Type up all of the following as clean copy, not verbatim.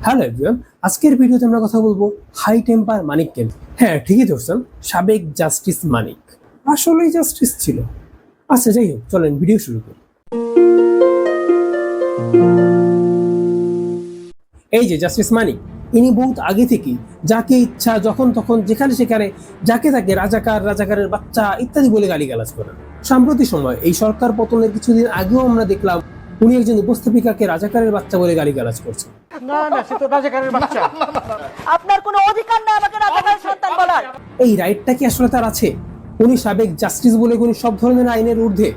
Hello everyone, আজকের ভিডিওতে আমরা কথা বলবো হাই টেম্পার মানিককে। হ্যাঁ, ঠিকই ধরছেন, সাবেক জাস্টিস মানিক আসলেই জাস্টিস ছিল। আচ্ছা, যাই হোক, চলেন ভিডিও শুরু করি। এই যে জাস্টিস মানিক, ইনি বহুত আগে থেকেই যাকে ইচ্ছা যখন তখন যেখানে সেখানে যাকে তাকে রাজাকারের বাচ্চা ইত্যাদি বলে গালিগালাজ করেন। সাম্প্রতি সময় এই সরকার পতনের কিছুদিন আগেও আমরা দেখলাম উনি একজন উপস্থাপিকাকে রাজাকারের বাচ্চা বলে গালিগালাজ করছেন। না না, সে তো রাজাকারের বাচ্চা। আপনার কোনো অধিকার নেই আমাকে রাজাকারের সন্তান বলার। এই রাইটটা কি আসলে তার আছে? উনি সাবেক জাস্টিস বলে উনি সব ধরনের আইনের ঊর্ধ্বে।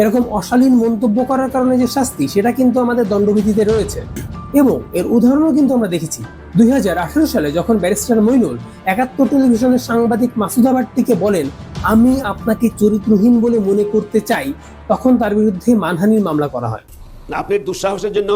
এরকম অশালীন মন্তব্য করার কারণে যে শাস্তি, সেটা কিন্তু আমাদের দণ্ডবিধিতে রয়েছে এবং এর উদাহরণও কিন্তু আমরা দেখেছি। 2018 সালে যখন ব্যারিস্টার মইনুল 71 টেলিভিশনের সাংবাদিক মাসুদা ভাট্টিকে বলেন, আমি আপনাকে চরিত্রহীন বলে মনে করতে চাই, তখন তার বিরুদ্ধে মানহানির মামলা করা হয়। আপনার দুঃসাহসের জন্য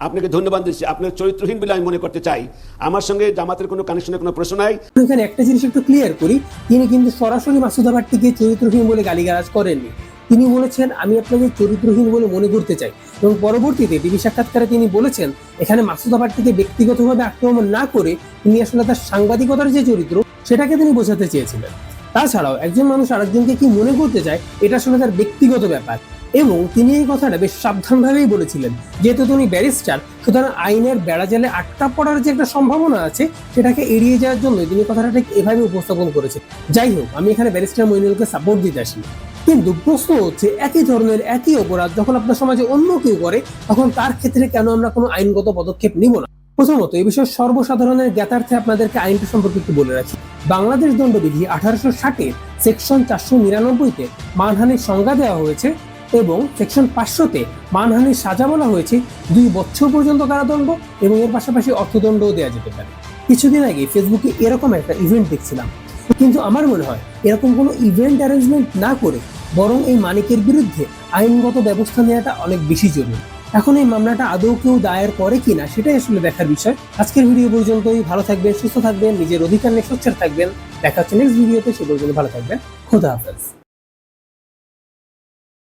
আপনাকে ধন্যবাদ দিচ্ছি। আপনার চরিত্রহীন বলে আমি মনে করতে চাই। আমার সঙ্গে জামাতের কোনো কানেকশনের কোনো প্রশ্ন নাই। এখানে একটা জিনিস একটু ক্লিয়ার করি, তিনি কিন্তু সরাসরি মাসুদা ভাট্টিকে চরিত্রহীন বলে গালিগালাজ করেননি। তিনি বলেছেন, আমি আপনাকে চরিত্রহীন বলে মনে করতে চাই, এবং পরবর্তীতে টিভি সাক্ষাৎকারে তিনি বলেছেন, এখানে মাসুদা ভাট্টিকে ব্যক্তিগতভাবে আক্রমণ না করে তিনি আসলে তার সাংবাদিকতার যে চরিত্র, সেটাকে তিনি বোঝাতে চেয়েছিলেন। তাছাড়াও একজন মানুষ আরেকজনকে কি মনে করতে চায়, এটা আসলে তার ব্যক্তিগত ব্যাপার। এবং তিনি এই কথাটা বেশ সাবধানভাবেই বলেছিলেন, যেহেতু তিনি ব্যারিস্টার, সুতরাং আইনের বেড়াজালে আটকা পড়ার যে একটা সম্ভাবনা আছে, সেটাকে এড়িয়ে যাওয়ার জন্য তিনি কথাটা ঠিক এভাবে উপস্থাপন করেছেন। যাই হোক, আমি এখানে ব্যারিস্টার মইনুলকে সাপোর্ট দিতে আসি, কিন্তু প্রশ্ন হচ্ছে, একই ধরনের একই অপরাধ যখন আপনার সমাজে অন্য কেউ করে, তখন তার ক্ষেত্রে কেন আমরা কোনো আইনগত পদক্ষেপ নিব না? প্রথমত, এই বিষয়ে সর্বসাধারণের জ্ঞাতার্থে আপনাদেরকে আইনটা সম্পর্কে একটু বলে রাখি। বাংলাদেশ দণ্ডবিধি 1860 সেকশন 499-তে মানহানির সংজ্ঞা দেওয়া হয়েছে এবং সেকশন 500-তে মানহানির সাজা বলা হয়েছে 2 বছর পর্যন্ত কারাদণ্ড, এবং এর পাশাপাশি অর্থদণ্ডও দেওয়া যেতে পারে। কিছুদিন আগে ফেসবুকে এরকম একটা ইভেন্ট দেখছিলাম, কিন্তু আমার মনে হয় এরকম কোনো ইভেন্ট অ্যারেঞ্জমেন্ট না করে বরং এই মানিকের বিরুদ্ধে আইনগত ব্যবস্থা নেওয়াটা অনেক বেশি জরুরি। এখন এই মামলাটা আদৌ কেউ দায়ের করে কিনা, সেটাই আসলে দেখার বিষয়। আজকের ভিডিও পর্যন্তই। ভালো থাকবেন, সুস্থ থাকবেন, নিজের অধিকার নিয়ে সোচ্চার থাকবেন। দেখা হচ্ছে নেক্সট ভিডিওতে। সে পর্যন্ত ভালো থাকবেন। খোদা হাফেজ।